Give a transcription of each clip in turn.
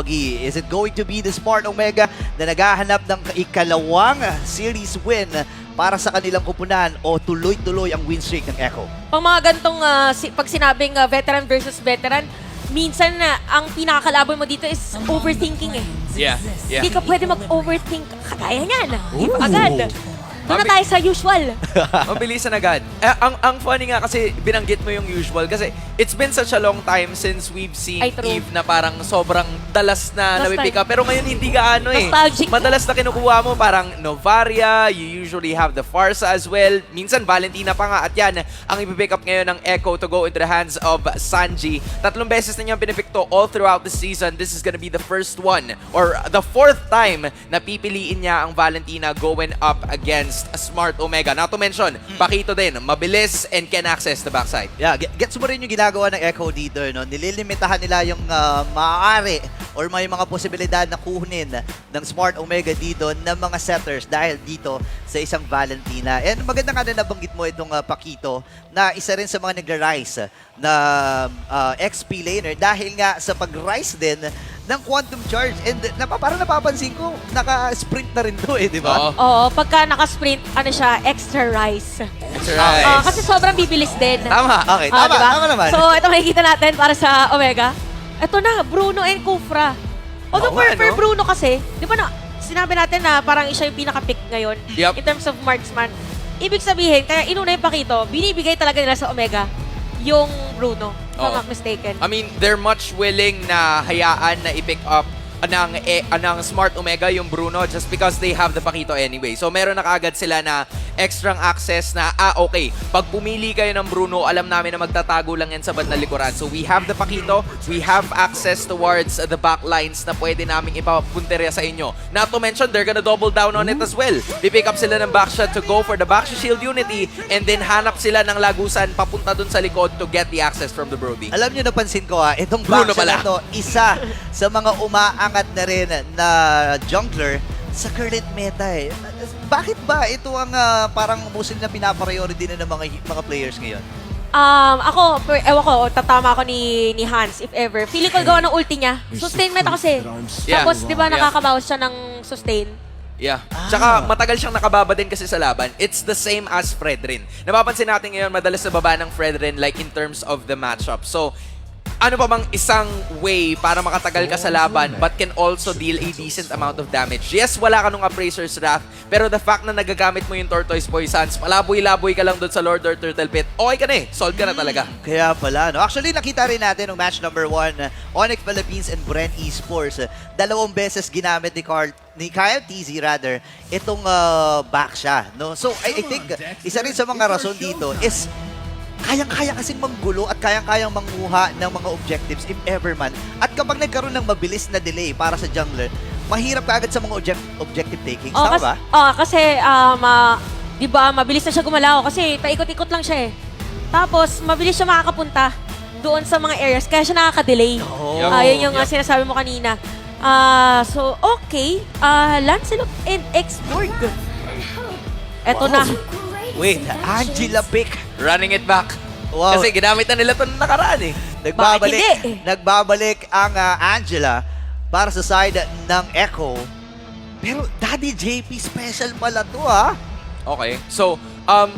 Is it going to be the Smart Omega na naghahanap ng ikalawang series win para sa kanilang kupunan o tuloy-tuloy ang win streak ng Echo? Pang mga gantong, pag sinabing veteran versus veteran, minsan ang pinakakalaban mo dito is overthinking eh. Yeah. Hindi ka pwede mag-overthink kagaya niyan. Agad. Doon na tayo sa usual. Mabilisan agad. Ang funny nga kasi binanggit mo yung usual kasi it's been such a long time since we've seen Ay, true. Eve na parang sobrang dalas na napipick up. Pero ngayon hindi gaano eh. Nostalgic. Madalas na kinukuha mo parang Novaria, you usually have the Farsa as well. Minsan Valentina pa nga at yan ang ipipick up ngayon ng Echo to go into the hands of Sanji. 3 beses na niyang pinipick to all throughout the season. This is gonna be the first one or the 4th time na pipiliin niya ang Valentina going up against a Smart Omega. Not to mention, Pakito din, mabilis and can access the backside. Yeah, gets mo rin yung ginagawa ng Echo dito, no? Nililimitahan nila yung maaari or may mga posibilidad na kuhunin ng Smart Omega dito ng mga setters dahil dito sa isang Valentina. And maganda nga na nabanggit mo itong Pakito na isa rin sa mga nag-rise na XP laner dahil nga sa pag-rise din ng Quantum Charge. And parang napapansin ko, naka-sprint na rin to eh, di ba? Oo, pagka naka-sprint, ano siya, extra rise. Right. Kasi sobrang bibilis din. Tama. Okay, tama, Diba? tama naman. So, ito makikita natin para sa Omega. Ito na, Bruno and Kufra. Although Oo nga, for no? Bruno kasi, di ba sinabi natin na parang siya yung pinaka-pick ngayon Yup. in terms of marksman. Ibig sabihin, kaya inuna yung Pakito, binibigay talaga nila sa Omega yung Bruno, if I'm Oo. not mistaken. I mean, they're much willing na hayaan na i-pick up ng Smart Omega yung Bruno just because they have the Pakito anyway. So meron na kaagad sila na extra access na, okay, pag pumili kayo ng Bruno, alam namin na magtatago lang yan sa bandang likuran. So we have the Pakito, we have access towards the back lines na pwede namin ipapunterya sa inyo. Not to mention, they're gonna double down on it as well. Pipick up sila ng backshot to go for the backshot shield unity and then hanap sila ng lagusan papunta dun sa likod to get the access from the Brody. Alam nyo, napansin ko itong Bruno backshot pala. na to, isa sa mga umaangat na rin na jungler sa current meta eh. Bakit ba ito ang parang mostly na pinapriority na ng mga players ngayon? Ewan ko, tatama ako ni Hans, if ever. Feeling ko gawa ng ulti niya. Sustain meta kasi. Yeah. Tapos, di ba, Yeah. nakakabawas siya ng sustain? Yeah. Tsaka matagal siyang nakababa din kasi sa laban. It's the same as Fredrin. Napapansin natin ngayon, madalas na baba ng Fredrin like in terms of the matchup. So, ano pa bang isang way para makatagal ka sa laban but can also deal a decent amount of damage? Yes, wala ka nung Appraiser's Wrath, pero the fact na nagagamit mo yung Tortoise Poisons, palaboy-laboy ka lang doon sa Lord or Turtle Pit, okay ka na eh. Solve ka na talaga. Kaya pala, no? Actually, nakita rin natin ng match number 1, Onyx Philippines and Bren Esports. 2 beses ginamit ni Kyle TZ rather, itong back siya. No? So, I think, isa rin sa mga rason dito is kayang-kaya kasing manggulo at kayang-kayang manguha ng mga objectives if ever man. At kapag nagkaroon ng mabilis na delay para sa jungler, mahirap ka agad sa mga objective takings. Tama ba? Kasi, di ba, mabilis na siya gumalaw kasi paikot-ikot lang siya eh. Tapos, mabilis siya makakapunta doon sa mga areas kaya siya nakaka-delay. Oh. Yun yung sinasabi mo kanina. So, okay. Lancelot and X-Borg. Eto na. Wait, Angela pick. Running it back. Wow. Kasi ginamit na nila ito nakaraan eh. Nagbabalik ang Angela para sa side ng Echo. Pero Daddy JP special pala to Okay. So,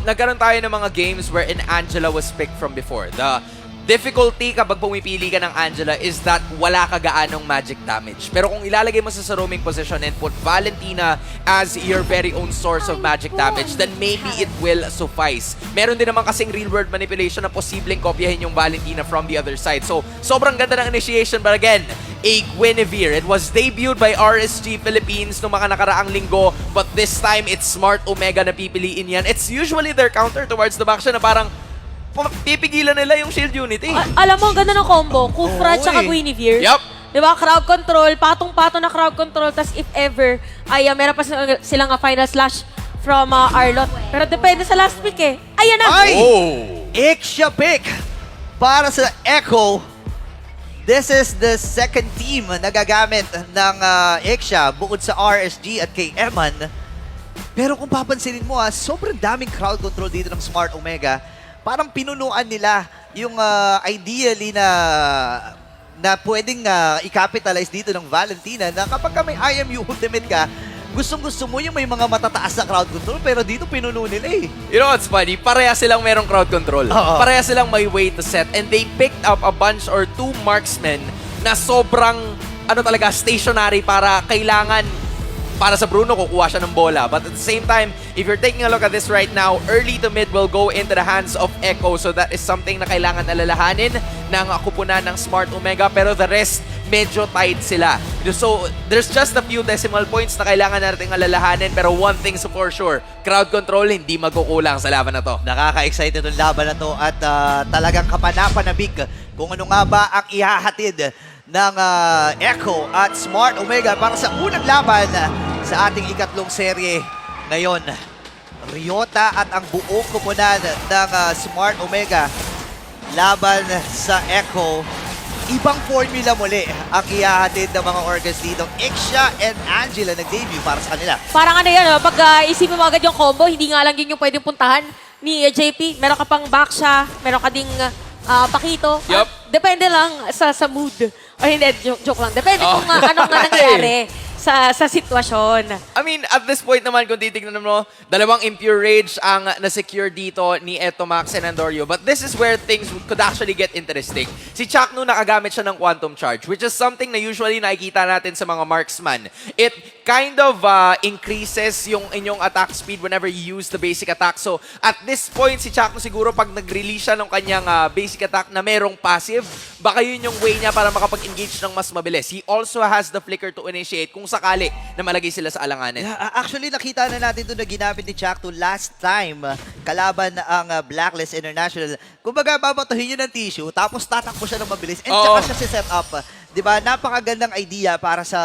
nagkaroon tayo ng mga games wherein Angela was picked from before. The difficulty kapag pumipili ka ng Angela is that wala ka gaanong magic damage. Pero kung ilalagay mo sa roaming position and put Valentina as your very own source of magic damage, then maybe it will suffice. Meron din naman kasing real-world manipulation na posibleng kopyahin yung Valentina from the other side. So, sobrang ganda ng initiation. But again, a Guinevere. It was debuted by RSG Philippines noong mga nakaraang linggo, but this time, it's Smart Omega na pipiliin yan. It's usually their counter towards the back na parang pipigilan nila yung shield unity. Alam mo, ganda ng combo. Kufra Oo, tsaka eh. Guinevere. Yup. Diba? Crowd control. Patong-pato na crowd control. Tas if ever, ay meron pa silang final slash from Arlot. Pero depende sa last pick eh. Ayan na! Ay! Oh! Iksha pick para sa Echo. This is the second team na gagamit ng Iksha bukod sa RSG at kay Eman. Pero kung papansinin mo sobrang daming crowd control dito ng Smart Omega. Parang pinunuan nila yung ideally na na pwedeng i-capitalize dito ng Valentina na kapag ka may IMU ultimate ka, gustong-gusto mo yung may mga matataas na crowd control pero dito pinuno nila eh. You know what's funny? Pareha silang merong crowd control. Oo. Pareha silang may way to set. And they picked up a bunch or 2 marksmen na sobrang, talaga, stationary para kailangan, para sa Bruno, kukuha siya ng bola. But at the same time, if you're taking a look at this right now, early to mid will go into the hands of Echo. So that is something na kailangan alalahanin ng kupunan ng Smart Omega. Pero the rest, medyo tied sila. So there's just a few decimal points na kailangan natin alalahanin. Pero one thing's for sure, crowd control hindi magkukulang sa laban na to. Nakaka-excite itong laban na to at talagang kapanapanabik kung ano nga ba ang ihahatid ng Echo at Smart Omega para sa unang laban sa ating ikatlong serye ngayon. Ryota at ang buong koponan ng Smart Omega laban sa Echo. Ibang formula muli ang ihahatid ng mga Orcas dito. Ixia and Angela nag-debut para sa kanila. Parang pag isipin mo agad yung combo, hindi nga lang yun yung pwedeng puntahan ni JP. Meron ka pang Baksha, meron ka ding Pakito. Yup. Depende lang sa mood. O hindi, joke lang. Depende kung anong nga nangyari sa sitwasyon. I mean, at this point naman, kung titignan mo, dalawang Impure Rage ang na-secure dito ni Etomax and Andorio. But this is where things could actually get interesting. Si Chakno nakagamit siya ng Quantum Charge, which is something na usually nakikita natin sa mga marksman. It kind of increases yung inyong attack speed whenever you use the basic attack. So, at this point, si Chakno siguro pag nag-release siya ng kanyang basic attack na merong passive, baka yun yung way niya para makapag-engage ng mas mabilis. He also has the flicker to initiate kung sakali na malagay sila sa alanganin. Yeah, actually, nakita na natin ito na ginamit ni Chakto last time kalaban ang Blacklist International. Kumbaga, babatuhin yun ng tissue, tapos tatakbo siya ng mabilis, and Oo. tsaka siya si set up. Diba? Napakagandang idea para sa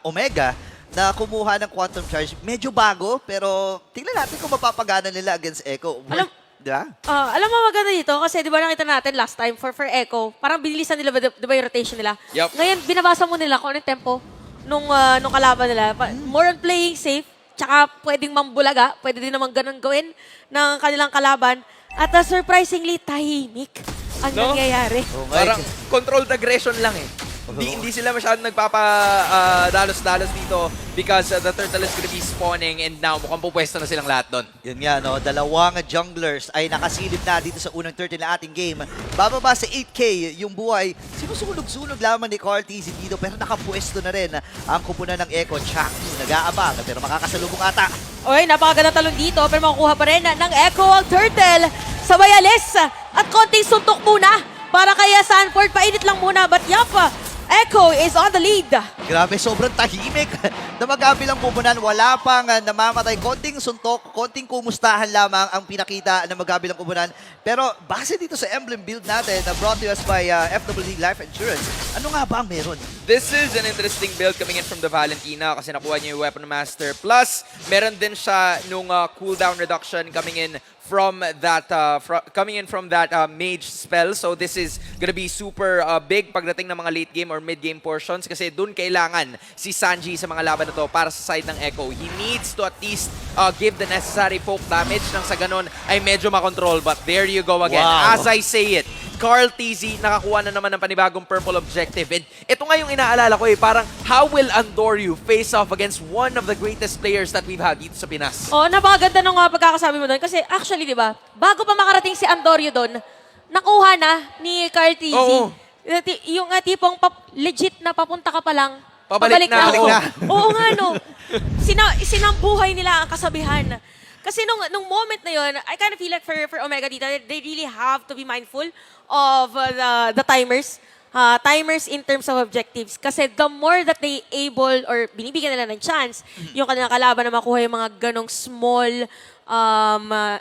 Omega na kumuha ng Quantum Charge. Medyo bago, pero tingnan natin kung mapapagana nila against Echo. Alam- Diba? Alam mo maganda dito kasi di ba nakita natin last time for Echo, parang binilisan nila di ba yung rotation nila. Yup. Ngayon, binabasa mo nila kung ano yung tempo nung kalaban nila. More on playing safe, tsaka pwedeng mambulaga, pwede din naman ganun gawin ng kanilang kalaban. At surprisingly, tahimik ang No? nangyayari. Parang controlled aggression lang eh. Hindi sila masyadong nagpapadalos-dalos dito because the turtle is gonna be spawning and now mukhang pupwesto na silang lahat doon. Yun nga, no? Dalawang junglers ay nakasilip na dito sa unang 13 na ating game. Bababa sa 8K yung buhay. Sinusunog-sunog lamang ni Carl TZ dito pero nakapwesto na rin ang kupunan ng Echo. Chakno nag-aabang pero makakasalubong ata. Oy, napakaganda talon dito pero makukuha pa rin ng Echo ang turtle sa Bayales. At konting suntok muna para kay Sanford. Painit lang muna but Echo is on the lead. Grabe, sobrang tahimik na magkabilang pupunan. Wala pang namamatay. Konting suntok, konting kumustahan lamang ang pinakita ng magkabilang pupunan. Pero base dito sa emblem build natin na brought to us by FWD Life Insurance, ano nga ba ang meron? This is an interesting build coming in from the Valentina kasi nakuha niya yung Weapon Master. Plus, meron din siya nung cooldown reduction coming in from that mage spell. So this is gonna be super big pagdating ng mga late game or mid game portions kasi dun kailangan si Sanji sa mga laban na to para sa side ng Echo. He needs to at least give the necessary poke damage nang sa ganun ay medyo makontrol. But there you go again. Wow. As I say it, Carl TZ nakakuha na naman ng panibagong purple objective. And ito nga yung inaalala ko parang how will Andorio face off against one of the greatest players that we've had dito sa Pinas? Oh, napakaganda nung pagkakasabi mo doon. Kasi actually, di ba, bago pa makarating si Andorio doon, nakuha na ni Carl TZ. Oo. Yung tipong legit na papunta ka pa lang, Pabalik na. ako. Pabalik na. Oo nga, no. Sinambuhay nila ang kasabihan. Kasi nung moment na yun, I kind of feel like for Omega dito, they really have to be mindful of the timers. Timers in terms of objectives. Kasi the more that they able or binibigyan nila ng chance, yung kanilang kalaban na makuha yung mga ganong small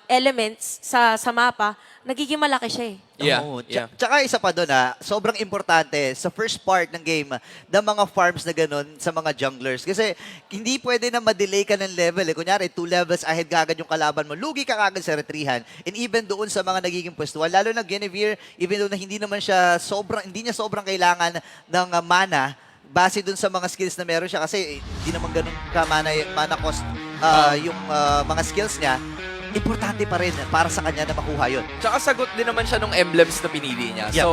elements sa mapa, nagiging malaki siya eh. Yeah, Oo. yeah. Tsaka isa pa doon sobrang importante sa first part ng game ng mga farms na ganun sa mga junglers. Kasi hindi pwede na ma-delay ka ng level. Kunyari, 2 levels ahead kagad yung kalaban mo. Lugi ka kagad sa retrihan. And even doon sa mga nagiging pwestuhan, lalo na Guinevere, even though na hindi niya sobrang kailangan ng mana, base dun sa mga skills na meron siya kasi hindi naman ganun ka mana cost yung mga skills niya. importante pa rin para sa kanya na makuha yun. Tsaka sagot din naman siya nung emblems na pinili niya. Yeah. So,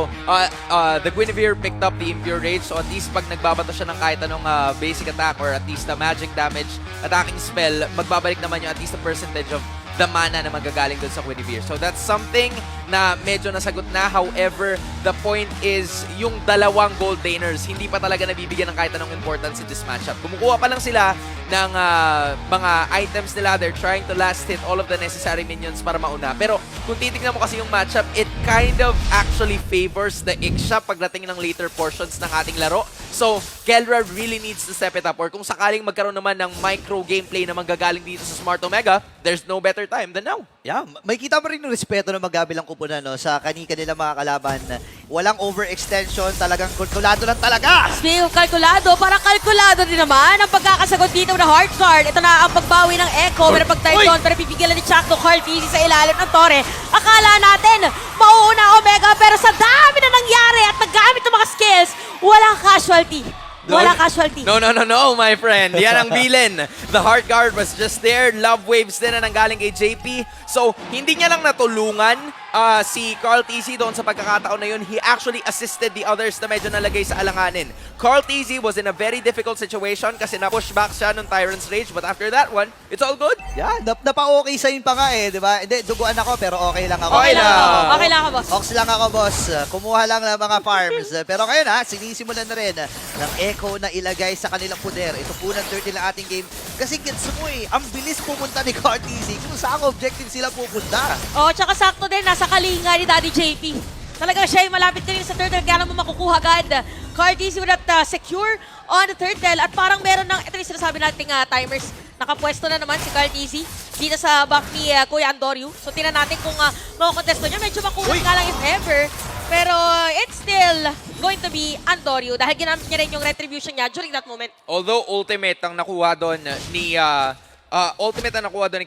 the Guinevere picked up the Impure Rage. So, at least pag nagbabato siya ng kahit anong basic attack or at least the magic damage attacking spell, magbabalik naman yung at least the percentage of the mana na magagaling dun sa Guinevere. So, that's something na medyo nasagot na. However, the point is, yung dalawang gold laners, hindi pa talaga nabibigyan ng kahit anong importance in this matchup. Kumukuha pa lang sila ng mga items nila. They're trying to last hit all of the necessary minions para mauna. Pero kung titignan mo kasi yung matchup, it kind of actually favors the Ixia pagdating ng later portions ng ating laro. So, Kelra really needs to step it up. Or kung sakaling magkaroon naman ng micro gameplay na manggagaling dito sa Smart Omega, there's no better time than now. Yeah, may kita mo rin yung respeto ng magkabilang kupunan no, sa kanila mga kalaban. Walang overextension, talagang kulkulado lang talaga. Speaking of kalkulado, parang kalkulado din naman ang pagkakasagot dito ng hard card. Ito na ang pagbawi ng Echo, pero pag time doon, pero pipigilan ni Chakno Carl Easy sa ilalim ng Torre. Akala natin, mauuna Omega, pero sa dami na nangyari at naggamit ng mga skills, walang casualty. Walang casualty. No, my friend. Yan ang bilin. The Heart Guard was just there. Love Waves din na nanggaling kay JP. So, hindi niya lang natulungan si Carl TZ doon sa pagkakataon na yun. He actually assisted the others na medyo nalagay sa alanganin. Carl TZ was in a very difficult situation kasi na-push back siya nung Tyrant's Rage. But after that one, it's all good. Yeah, napa-okay sa yun pa nga eh, di ba? Hindi, duguan ako pero okay lang ako. Okay lang. Okay lang ako, boss. Ox lang ako, boss. Kumuha lang ng mga farms. Pero ngayon sinisimulan na rin ng Echo na ilagay sa kanilang poder. Ito po ng 30 ng ating game. Kasi gets mo ang bilis pumunta ni Carl TZ kung saan objective sila pupunta. Oh, tsaka sakto din, nasa kalinga ni Daddy JP. Talagang siya yung malapit kanina sa turtle, kaya naman makukuha agad. Cardiz with that secure on the turtle at parang meron ng, ito yung sinasabi nating timers, nakapwesto na naman si Cardiz dito sa back ni Kuya Andoryu. So tingnan natin kung makukontesto niya. Medyo makulang nga lang if ever. Pero it's still going to be Andoryu dahil ginamit niya rin yung retribution niya during that moment. Although ultimate ang nakuha doon ni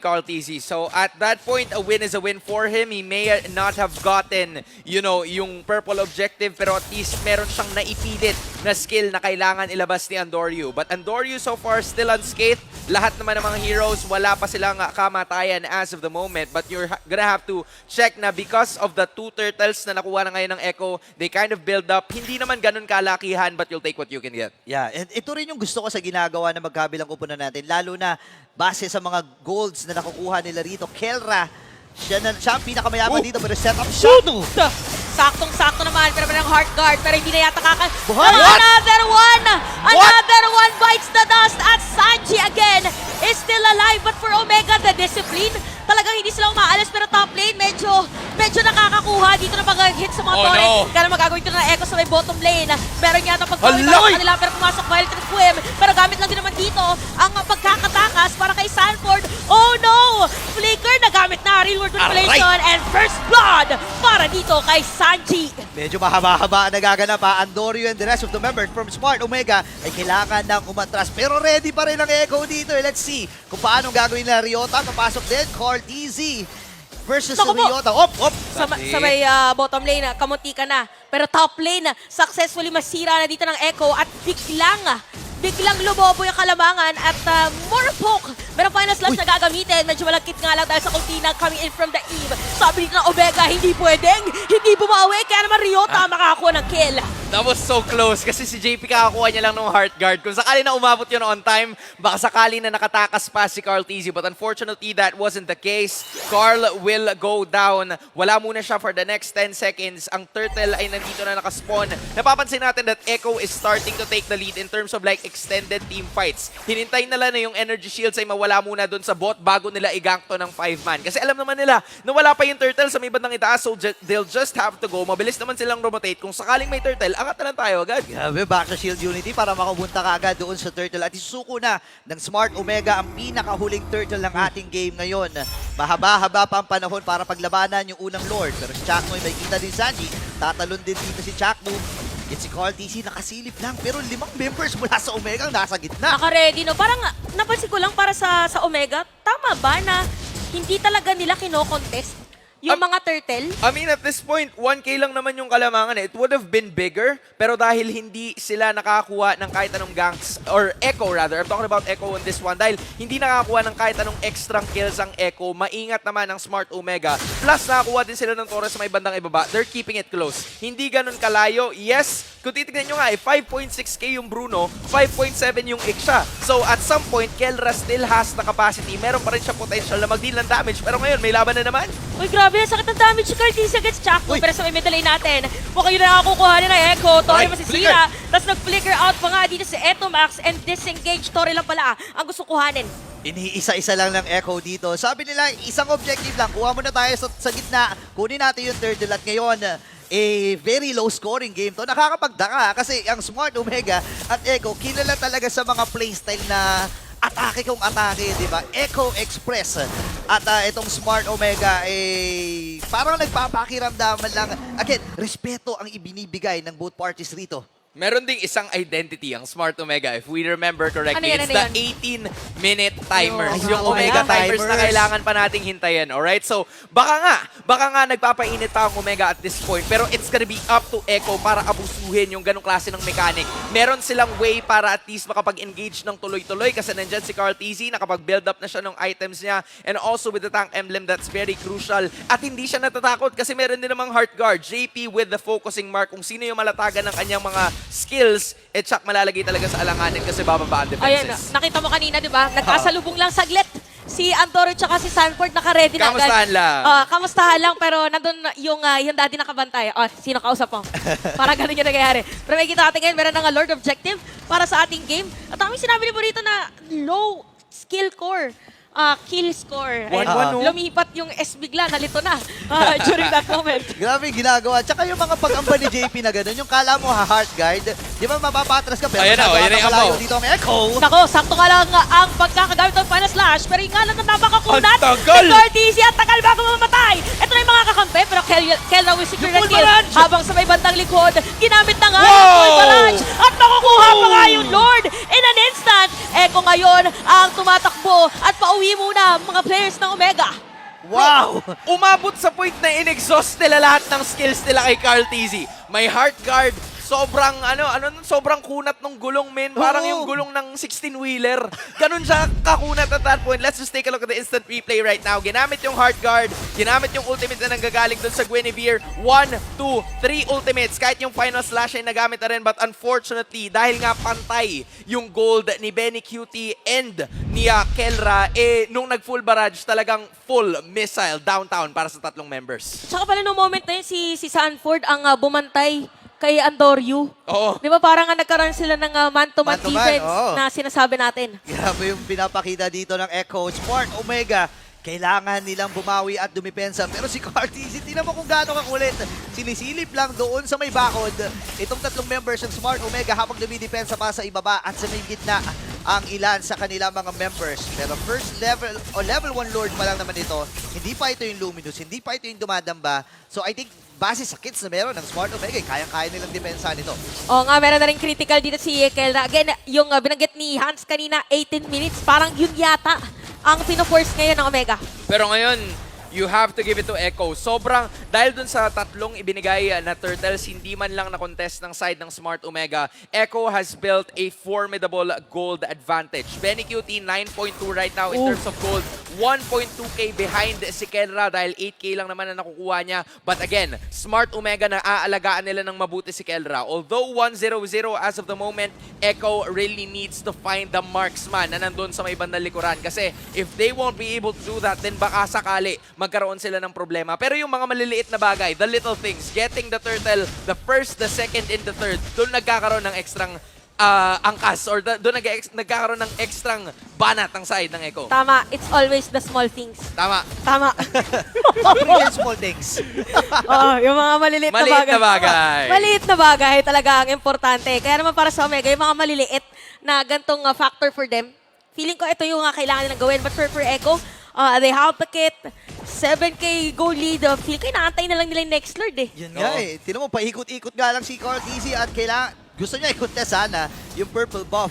Carl TZ. So at that point, a win is a win for him. He may not have gotten, yung purple objective, pero at least meron siyang naipilit na skill na kailangan ilabas ni Andoryu. But Andoryu so far still unscathed. Lahat naman ng mga heroes, wala pa silang kamatayan as of the moment. But you're gonna have to check na because of the 2 turtles na nakuha na ngayon ng Echo, they kind of build up. Hindi naman ganun kalakihan, but you'll take what you can get. Yeah, and ito rin yung gusto ko sa ginagawa ng magkabilang kupunan natin. Lalo na base sa mga golds na nakukuha nila rito. Kelra, siya ang pinakamayaman dito pero set up siya. Saktong-sakto naman, pero ng heart guard, pero hindi na yata Buhay! Another one! Another one bites the dust at Sanji again is still alive, but for Omega, the discipline, talagang hindi sila umaalis, pero top lane, medyo nakakakuha dito na pag-hit sa mga torre. no. Kaya magagawin ito ng Echo sa may bottom lane. Meron yata pagpawin para sa kanila, pero pumasok Violet and Quim. Pero gamit lang din naman dito ang pagkakatakas para kay Sanford. Oh no! Flicker na gamit na, real-world manipulation, and first blood para dito kay Sanji. Medyo mahaba-haba ang nagaganap Andoryu and the rest of the members from Smart Omega ay kailangan ng umatras. Pero ready pa rin ang Echo dito. Let's see kung paano gagawin na Ryota. Kapasok din, Carl TZ versus Naku po. Ryota. Op! Sa may bottom lane, kamunti ka na. Pero top lane, successfully masira na dito ng Echo at biglang lumobo yung kalamangan at Morpok. Pero final slash na gagamitin. Medyo malagkit nga lang dahil sa Cortina coming in from the eve. Sabi dito ng Omega, hindi pwedeng. Hindi bumawi. Kaya naman Ryota makakuha ng kill. That was so close kasi si JP kakakuha niya lang ng Heart Guard. Kung sakali na umabot yun on time, baka sakali na nakatakas pa si Carl TZ. But unfortunately, that wasn't the case. Carl will go down. Wala muna siya for the next 10 seconds. Ang turtle ay nandito na nakaspawn. Napapansin natin that Echo is starting to take the lead in terms of like extended team fights. Hinintay nila na yung energy shields ay mawala muna doon sa bot bago nila i-gank to ng 5-man. Kasi alam naman nila na wala pa yung turtle sa may bandang itaas, so they'll just have to go. Mabilis naman silang rotate. Kung sakaling may turtle, angat na lang tayo agad. Grabe, back sa Shield Unity para makapunta ka agad doon sa turtle. At isusuko na ng Smart Omega ang pinakahuling turtle ng ating game ngayon. Mahaba-haba pa ang panahon para paglabanan yung unang Lord. Pero si Chakmo may kita din Sanji. Tatalon din dito si Chakmo. It's si Carl TZ nakasilip lang pero 5 members mula sa Omega ang nasa gitna. Naka-ready, no? Parang napansin ko lang para sa Omega, tama ba na hindi talaga nila kino-contest Yung mga turtle. I mean, at this point, 1K lang naman yung kalamangan. It would have been bigger, pero dahil hindi sila nakakuha ng kahit anong ganks, or Echo rather, I'm talking about Echo on this one, dahil hindi nakakuha ng kahit anong extra kills ang Echo, maingat naman ang Smart Omega, plus nakakuha din sila ng Torres sa may bandang ibaba, they're keeping it close. Hindi ganun kalayo. Yes, kung titignan nyo nga, 5.6k yung Bruno, 5.7 yung Iksha. So, at some point, Kelra still has the capacity. Meron pa rin siya potential na mag-deal ng damage, pero ngayon, may laban na naman. Uy, grabe, sakit ng damage si Cartisia against Chaco. Uy. Pero sa may middle lane natin, mukhang yun na nakakukuha ni na Echo. Torre Right, masisira. Tapos nag-flicker out pa nga dito si Etomax and disengage. Torre lang pala ang gusto kuhanin. Iniisa-isa lang ng Echo dito. Sabi nila, isang objective lang. Kuha muna tayo sa gitna. Kunin natin yung turtle at ngayon, very low scoring game to. Nakakapagdaka kasi ang Smart Omega at Echo kilala talaga sa mga playstyle na atake kung atake, di ba? Echo Express. At itong Smart Omega, parang nagpapakiramdaman lang. Again, respeto ang ibinibigay ng both parties rito. Meron ding isang identity ang Smart Omega. If we remember correctly, Ano yan, it's ano the 18-minute timers. Ayun. Yung Omega Ayan, timers na timers. kailangan pa nating hintayin. Alright? So, baka nga nagpapainit pa ang Omega at this point. Pero it's gonna be up to Echo para abusuhin yung ganong klase ng mechanic. Meron silang way para at least makapag-engage ng tuloy-tuloy kasi nandyan si Carl TZ, nakapag-build up na siya ng items niya. And also with the tank emblem, that's very crucial. At hindi siya natatakot kasi meron din namang heart guard. JP with the focusing mark. Kung sino yung malatagan ng kanyang mga skills, tsak malalagay talaga sa alanganin kasi bababa ang Ayan, defenses. nakita mo kanina, di ba? Nagkasalubong lang saglit. Si Antoro tsaka si Sanford naka-ready na agad. Kamustahan lang. Kamustahan lang, pero nandun yung daddy nakabantay. Sino kausap mo? Parang ganun yung nangyayari. Pero may kita natin ngayon, meron ng Lord Objective para sa ating game. At ang sinabi ni Burrito na low skill core. Kill score. And 1-1, no? lumipat yung S bigla, nalito na during that moment. Grabe yung ginagawa. Tsaka yung mga pag-amba ni JP na gano'n, yung kala mo heart guard, di ba mapapatras ka, pero Ayan na, ayan na yung malayo ammo. dito ang Echo. Nako, sakto nga lang ang pagkakagamit ng Final Slash, pero yung nga lang na napakakunat. Ang tagal! Ni Cartisia, at tagal bago mamatay. Ito na yung mga kakampi, pero Kelra will secure Yung the full kill. barrage! Habang sa may bandang likod, ginamit na nga Wow! yung full barrage. At makukuha pa nga yung Lord in an instant. Echo ngayon ang tumatakbo at pauwi muna mga players ng Omega. Wow! Umabot sa point na in-exhaust nila lahat ng skills nila kay Carl TZ. May heart guard, sobrang sobrang kunat ng gulong, men. Parang Oo. yung gulong ng 16-wheeler. Ganun siya kakunat at that point. Let's just take a look at the instant replay right now. Ginamit yung heart guard, ginamit yung ultimate na nanggagaling dun sa Guinevere. 1, 2, 3 ultimates. Kahit yung final slash ay nagamit na rin. But unfortunately, dahil nga pantay yung gold ni Benny Cutie and ni Kelra, nung nag-full barrage, talagang full missile downtown para sa tatlong members. Tsaka pala no moment na yun, si Sanford ang bumantay kay Andoryu. Oo. Di ba parang nga nagkaroon sila ng man-to-man Man-to-man, defense oo. na sinasabi natin. Grabe yung pinapakita dito ng Echo. Smart Omega, kailangan nilang bumawi at dumipensa. Pero si Cartesi, tingnan mo kung gaano kakulit. Sinisilip lang doon sa may bakod. Itong tatlong members ng Smart Omega habang dumidepensa pa sa ibaba at sa may gitna ang ilan sa kanila mga members. Pero first level o level 1 Lord pa lang naman ito. Hindi pa ito yung Luminous, hindi pa ito yung dumadamba. So I think base sa kits na meron ng Smart Omega, kayang-kaya nilang depensa nito. Oo nga, meron na rin critical dito si Kelra. Again, yung binanggit ni Hans kanina, 18 minutes, parang yun yata ang pino-force ngayon ng Omega. Pero ngayon, you have to give it to Echo. Sobrang, dahil dun sa tatlong ibinigay na turtles, hindi man lang na-contest ng side ng Smart Omega, Echo has built a formidable gold advantage. Benny Cutie, 9.2 right now in terms of gold. 1.2k behind si Kelra dahil 8k lang naman na nakukuha niya. But again, Smart Omega na aalagaan nila ng mabuti si Kelra. Although 1-0-0 as of the moment, Echo really needs to find the marksman na nandun sa may bandang likuran. Kasi if they won't be able to do that, then baka sakali magkaroon sila ng problema. Pero yung mga maliliit na bagay, the little things, getting the turtle, the first, the second, and the third, doon nagkakaroon ng ekstrang angkas or doon nagkakaroon ng ekstrang banat ang side ng Echo. Tama, it's always the small things. Tama. Tama. Real small things. Oo, yung mga maliliit na Maliit bagay. na bagay. Maliit na bagay talaga ang importante. Kaya naman para sa Omega, yung mga maliliit na gantong factor for them, feeling ko ito yung kailangan nilang gawin. But for Echo, they have the kit, 7k goal lead. Feel ko inaantay na lang nila yung next Lord eh. Yun nga Oo. Tinan mo, paikot-ikot nga lang si Carl TZ at kailangan, gusto niya i-contest sana yung purple buff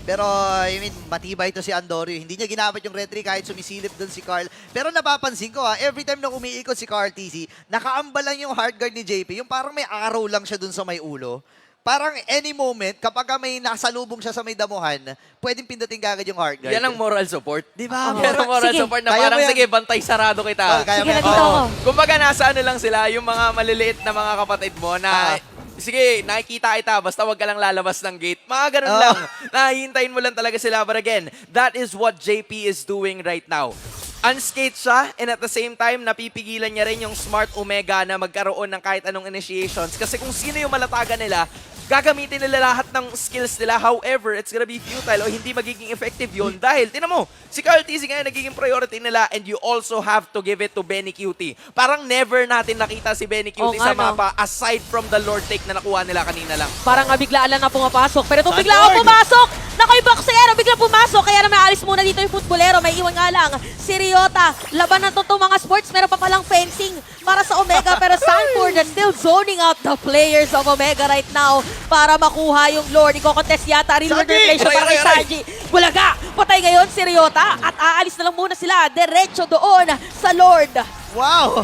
Pero, I mean, matibay ito si Andorio. Hindi niya ginamit yung Red 3 kahit sumisilip doon si Carl. Pero napapansin ko every time na umiikot si Carl TC, nakaamba lang yung hard guard ni JP. Yung parang may arrow lang siya doon sa may ulo. Parang any moment, kapag may nasalubong siya sa may damuhan, pwedeng pindutin kagad yung hard guard. Yan ang moral support. Di ba? Yan ang moral Sige. support na Kaya parang, mo yan. sige, bantay sarado kita. Oh, kaya Sige, mo yan. nandito ako. Kumbaga, nasa ano lang sila, yung mga maliliit na mga kapatid mo na, sige, nakikita kita, basta wag ka lang lalabas ng gate. Mga ganun Oh. lang. Nahihintayin mo lang talaga sila. But again, that is what JP is doing right now. Unskate siya, and at the same time, napipigilan niya rin yung Smart Omega na magkaroon ng kahit anong initiations. Kasi kung sino yung malatagan nila, gagamitin nila lahat ng skills nila. However, it's gonna be futile o hindi magiging effective yun. Dahil, tinan mo, si Carl TC ngayon nagiging priority nila, and you also have to give it to Benny Cutie. Parang never natin nakita si Benny Cutie Oo sa nga, no? mapa aside from the Lord take na nakuha nila kanina lang. Parang biglaan lang na pumapasok. Pero itong Saan bigla Lord? ako pumasok, naku yung boxero, bigla pumasok. Kaya na may alis muna dito yung footballero. May iwan nga lang si Ryota. Laban ng totoong mga sports, meron pa palang fencing para sa Omega. Pero Sanford is still zoning out the players of Omega right now para makuha yung Lord. Iko-contest yata rin Lord Sargi! Revelation para kay Aray! Sargi. Bulaga! Patay ngayon si Ryota at aalis na lang muna sila diretso doon sa Lord. Wow!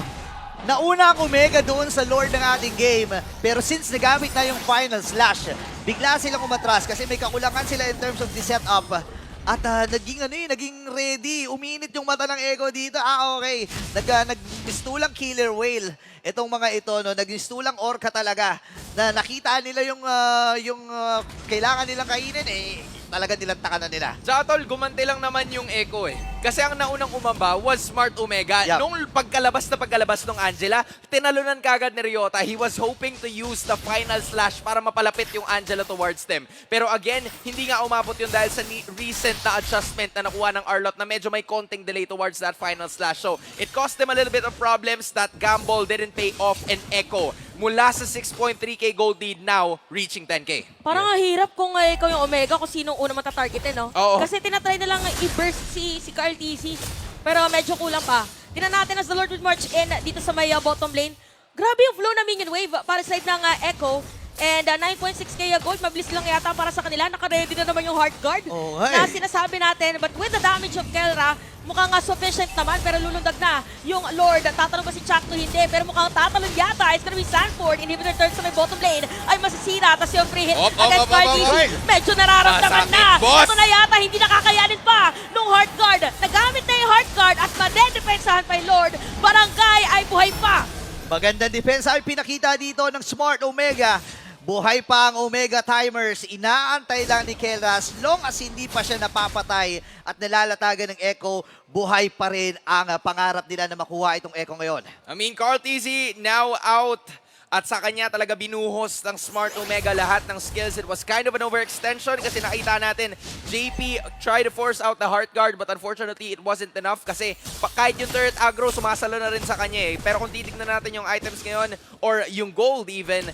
Nauna ang Omega doon sa Lord ng ating game. Pero since nagamit na yung final slash, bigla silang umatras kasi may kakulangan sila in terms of the setup. At naging ready. Uminit yung mata ng Echo dito. Okay. Nagmistulang killer whale. Itong mga ito, no, nagmistulang orca talaga. Na nakita nila yung kailangan nilang kainin, talaga nilantakan na nila. Tsaka tol, gumanti lang naman yung Echo eh. Kasi ang naunang umamba was Smart Omega. Yup. Nung pagkalabas ng Angela, tinalunan kagad ni Ryota. He was hoping to use the final slash para mapalapit yung Angela towards them. Pero again, hindi nga umabot yun dahil sa recent na adjustment na nakuha ng Arlott na medyo may konting delay towards that final slash. So, it cost them a little bit of problems. That gamble didn't pay off, and Echo mula sa 6.3k gold lead now reaching 10k. Parang ang hirap kung ikaw yung Omega kung sinong unang matatargetin, no? Oo. Kasi tinatry na lang i-burst si Carl TC. Pero medyo kulang pa. Tingnan natin as the Lord would march in dito sa may bottom lane. Grabe yung flow na minion wave para sa side ng Echo. And 9.6k gold, mabilis lang yata para sa kanila. Naka-ready na naman yung Heart Guard Oo nga na eh. sinasabi natin. But with the damage of Kelra, mukhang nga sufficient naman pero lulundag na yung Lord. Tatalon ba si Chakto? Hindi. Pero mukhang tatalon yata. It's gonna be Sanford. Inhibitor turn sa may bottom lane ay masisira. Tapos yung free hit against Carl TC. Medyo nararamdaman Masakit, na. boss! Ito na yata, hindi nakakayanin pa nung Heart Guard. Nagamit na yung Heart Guard at madedepensahan pa yung Lord. Barangay ay buhay pa. Magandang depensa ay pinakita dito ng Smart Omega. Buhay pa ang Omega Timers. Inaantay lang ni Kelra as long as hindi pa siya napapatay at nalalatagan ng Echo, buhay pa rin ang pangarap nila na makuha itong Echo ngayon. I mean, Carl TZ now out. At sa kanya talaga binuhos ng Smart Omega lahat ng skills. It was kind of an overextension kasi nakita natin JP tried to force out the Heart Guard but unfortunately it wasn't enough kasi kahit yung turret aggro sumasalo na rin sa kanya eh. Pero kung titignan natin yung items ngayon or yung gold even,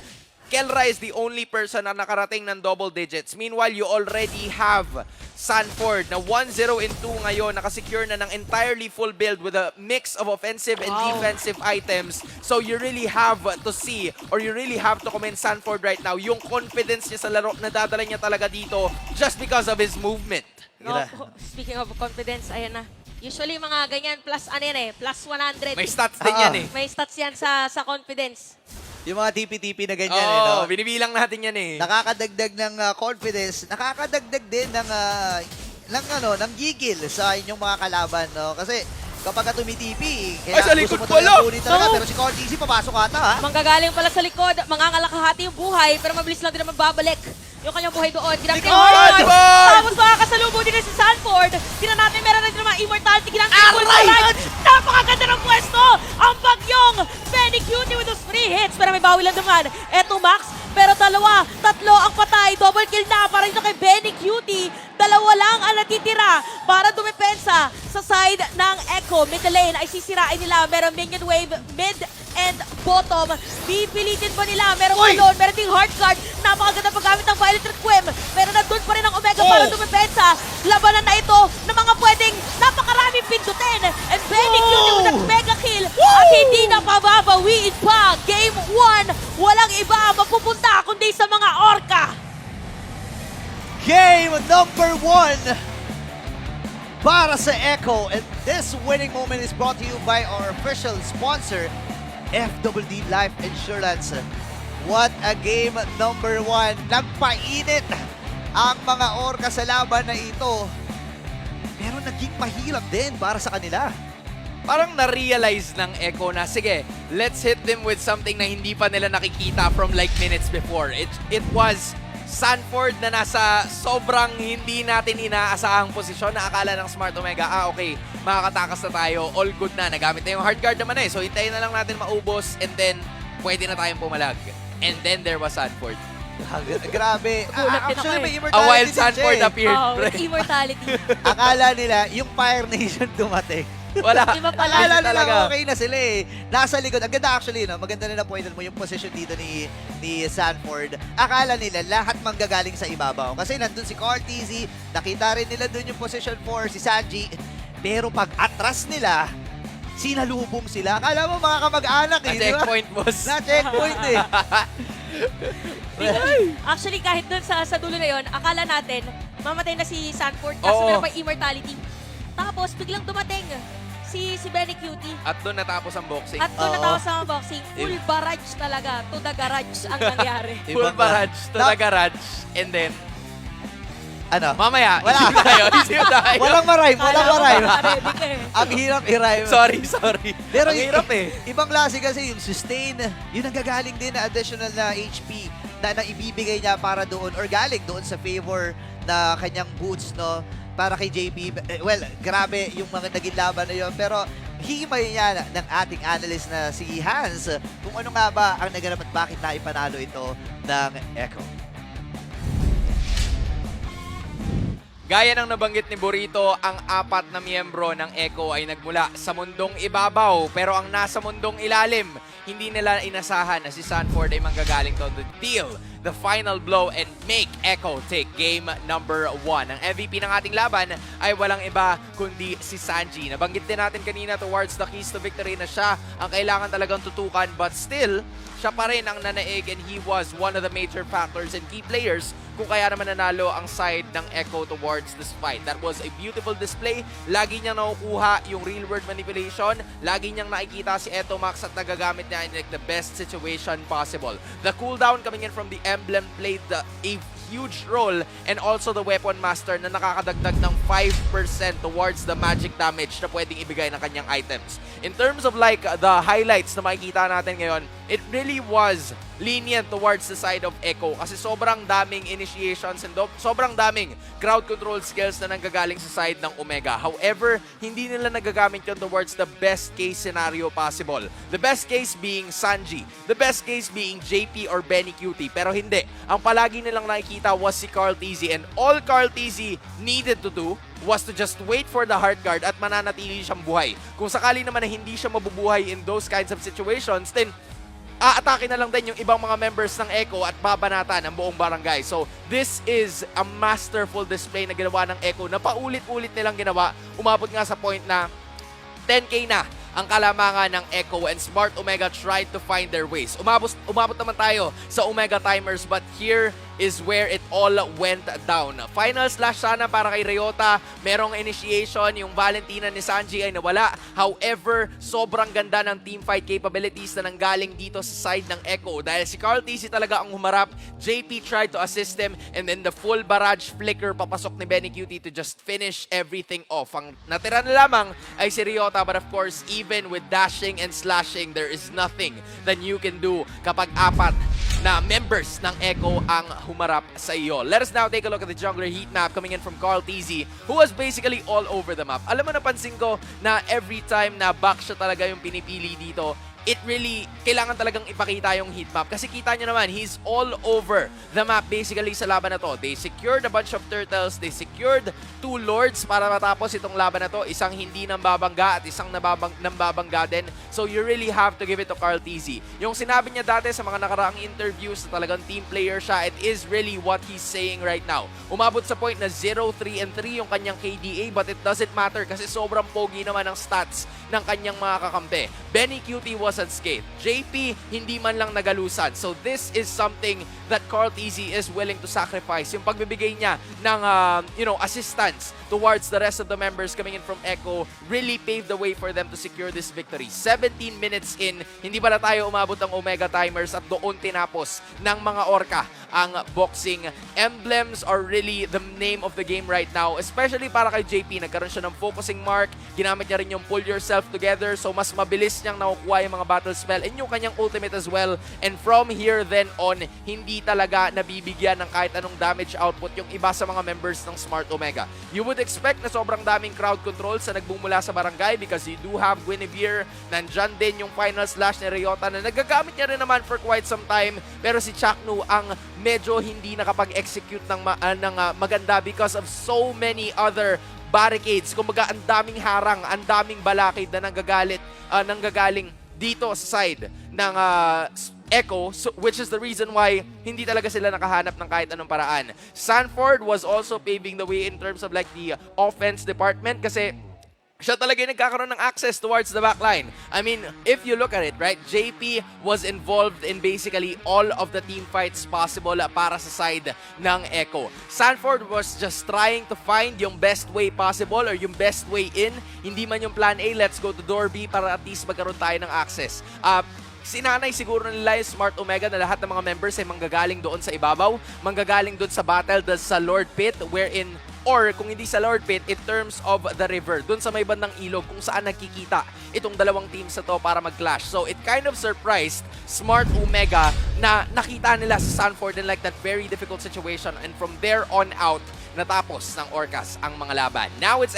Kelra is the only person na nakarating ng double digits. Meanwhile, you already have Sanford na 1-0 in 2 ngayon, nakasecure na ng entirely full build with a mix of offensive and defensive items. So you really have to see or you really have to commend Sanford right now. Yung confidence niya sa laro, nadadala niya talaga dito just because of his movement. No, speaking of confidence, ayan na. Usually mga ganyan plus ano yan plus 100. May stats din yan eh. May stats yan sa confidence. Yung mga TP-TP na ganyan, Oo, no? binibilang natin yan eh. Nakakadagdag ng confidence, nakakadagdag din ng gigil sa inyong mga kalaban, no? Kasi kapag tumitipi, sa likod pala! talaga, No. pero si Carl TC papasok ata, ha? Manggagaling pala sa likod, mangangalakahati yung buhay, pero mabilis lang din naman babalik yung kanyang buhay doon. Ginamit Likod! yung Heart Guard. Likod! Tapos makakasalubong din si Sanford. Tingnan natin, meron rin naman immortality. Ginamit yung full Aray! right. Napakaganda ng pwesto! Ang bagyong Benny Cutie with those free hits. Pero may bawi lang naman. Eto Max, pero dalawa, tatlo ang patay. Double kill na para dito kay Benny Cutie. Dalawa lang ang natitira para dumepensa sa side ng Echo. Mid lane ay sisirain nila. Meron minion wave, mid and bottom. Pipilitin ba nila? Meron alone, meron ding Heart Guard. Napakaganda paggamit ng Violet Requiem. Pero nandun pa rin ang Omega para dumepensa. Labanan na ito ng mga pwedeng napakaraming pindutin. And Benny Cutie with a mega kill. At hindi na pababawiin pa. Game 1, walang iba mapupunta kundi sa mga Orca. Game number 1 para sa Echo. And this winning moment is brought to you by our official sponsor, FWD Life Insurance. What a game number 1. Nagpainit ang mga orka sa laban na ito. Pero naging mahirap din para sa kanila. Parang na-realize ng Echo na, sige, let's hit them with something na hindi pa nila nakikita from like minutes before. It was Sanford na nasa sobrang hindi natin inaasahang posisyon na akala ng Smart Omega, okay, makakatakas na tayo, all good na, nagamit na yung hard guard naman so hintayin na lang natin maubos and then pwede na tayong pumalag. And then there was Sanford. Grabe. Nagulat din Actually, ako may A immortality wild din siya Sanford appeared. Oh, pre. with immortality. Akala nila, yung Fire Nation dumating. Wala. Iba pala. Akala nila talaga. okay na sila Nasa likod. Ang ganda actually, no? Maganda na na-pointed mo yung position dito ni Sanford. Akala nila lahat manggagaling sa ibabaw. Kasi nandun si Carl TZ, nakita rin nila dun yung position 4, si Sanji. Pero pag atras nila, sinalubong sila. Akala mo mga kamag-anak A di ba? checkpoint boss. Na checkpoint Actually, kahit dun sa dulo na yon, akala natin, mamatay na si Sanford kaso Oo. meron pa immortality. Tapos, biglang dumating si Benny Cutie. At doon natapos ang boxing. At doon Oo. natapos ang boxing. Full barrage talaga. To the garage ang nangyari. Full Ibang- barrage to the garage. And then, Ano? mamaya, Wala. isip tayo, isip tayo. Walang marime, walang Kala ko marime. ready ka eh. Ang hirap i-rhyme. Sorry. Pero Ang hirap Ibang klase kasi yung sustain, yun ang gagaling din na additional na HP na ibibigay niya para doon or galing doon sa favor na kanyang boots, no? Para kay JP. Well, grabe yung mga naging laban na yun. Pero himay niya ng ating analyst na si Hans kung ano nga ba ang naganap at bakit na ipanalo ito ng Echo. Gaya ng nabanggit ni Burrito, ang 4 na miyembro ng Echo ay nagmula sa mundong ibabaw. Pero ang nasa mundong ilalim, hindi nila inasahan na si Sanford ay manggagaling to deal the final blow and make Echo take game number 1. Ang MVP ng ating laban ay walang iba kundi si Sanji. Nabanggit din natin kanina towards the keys to victory na siya ang kailangan talagang tutukan, but still, siya pa rin ang nanaig and he was one of the major factors and key players kung kaya naman nanalo ang side ng Echo towards this fight. That was a beautiful display. Lagi niyang nakukuha yung real world manipulation. Lagi niyang nakikita si Etomax at nagagamit niya in like the best situation possible. The cooldown coming in from the emblem played a huge role, and also the weapon master na nakakadagdag ng 5% towards the magic damage na pwedeng ibigay ng kanyang items. In terms of like the highlights na makikita natin ngayon, it really was lenient towards the side of Echo kasi sobrang daming initiations and sobrang daming crowd control skills na nanggagaling sa side ng Omega. However, hindi nila nagagamit yun towards the best case scenario possible. The best case being Sanji. The best case being JP or Benny Cutie. Pero hindi. Ang palagi nilang nakikita was si Carl TZ, and all Carl TZ needed to do was to just wait for the hard guard at mananatili siyang buhay. Kung sakali naman na hindi siya mabubuhay in those kinds of situations, then aatake na lang din yung ibang mga members ng Echo at babanatan ang buong barangay. So, this is a masterful display na ginawa ng Echo na paulit-ulit nilang ginawa. Umabot nga sa point na 10K na ang kalamangan ng Echo, and Smart Omega tried to find their ways. Umabot naman tayo sa Omega timers, but here is where it all went down. Final slash sana para kay Ryota. Merong initiation, yung Valentina ni Sanji ay nawala. However, sobrang ganda ng teamfight capabilities na nanggaling dito sa side ng Echo. Dahil si Carl TZ talaga ang humarap, JP tried to assist him, and then the full barrage flicker papasok ni Benny Cutie to just finish everything off. Ang natira na lamang ay si Ryota, but of course, even with dashing and slashing, there is nothing that you can do kapag 4 na members ng Echo ang humarap sa iyo. Let us now take a look at the jungler heat map coming in from Carl TZ, who was basically all over the map. Alam mo, napansin ko na every time na back siya talaga yung pinipili dito, it really, kailangan talagang ipakita yung heat map. Kasi kita nyo naman, he's all over the map basically sa laban na to. They secured a bunch of turtles, they secured 2 lords para matapos itong laban na to. Isang hindi nambabangga at isang nambabangga din. So you really have to give it to Carl TZ. Yung sinabi niya dati sa mga nakaraang interviews na talagang team player siya, it is really what he's saying right now. Umabot sa point na 0-3-3 yung kanyang KDA, but it doesn't matter kasi sobrang pogi naman ang stats ng kanyang mga kakampi. Benny Cutie was unscathed. JP hindi man lang nagalusan. So this is something that Carl TZ is willing to sacrifice. Yung pagbibigay niya ng assistance towards the rest of the members coming in from Echo really paved the way for them to secure this victory. 17 minutes in, hindi pala tayo umabot ng Omega timers at doon tinapos ng mga Orca ang boxing. Emblems are really the name of the game right now, especially para kay JP. Nagkaroon siya ng focusing mark, ginamit niya rin yung pull yourself together, so mas mabilis niyang nakukuha yung mga battle spell and yung kanyang ultimate as well. And from here then on, hindi talaga nabibigyan ng kahit anong damage output yung iba sa mga members ng Smart Omega. You would expect na sobrang daming crowd control sa nagbumula sa barangay because you do have Guinevere, nandyan din yung final slash ni Ryota na nagagamit niya rin naman for quite some time, pero si Chaknu ang medyo hindi nakapag-execute ng maganda because of so many other barricades. Kumbaga, ang daming harang, ang daming balakid na nanggagaling dito sa side ng Echo, which is the reason why hindi talaga sila nakahanap ng kahit anong paraan. Sanford was also paving the way in terms of like the offense department kasi siya talaga yung nagkakaroon ng access towards the backline. I mean, if you look at it, right, JP was involved in basically all of the team fights possible para sa side ng Echo. Sanford was just trying to find yung best way possible or yung best way in. Hindi man yung plan A, let's go to door B para at least magkaroon tayo ng access. Sinanay siguro nila yung Smart Omega na lahat ng mga members ay manggagaling doon sa ibabaw, manggagaling doon sa battle sa Lord Pit, wherein or kung hindi sa Lord Pit, in terms of the river, dun sa may bandang ilog kung saan nagkikita itong dalawang teams na to para mag-clash. So it kind of surprised Smart Omega na nakita nila sa Sanford in like that very difficult situation, and from there on out, natapos ng Orcas ang mga laban. Now it's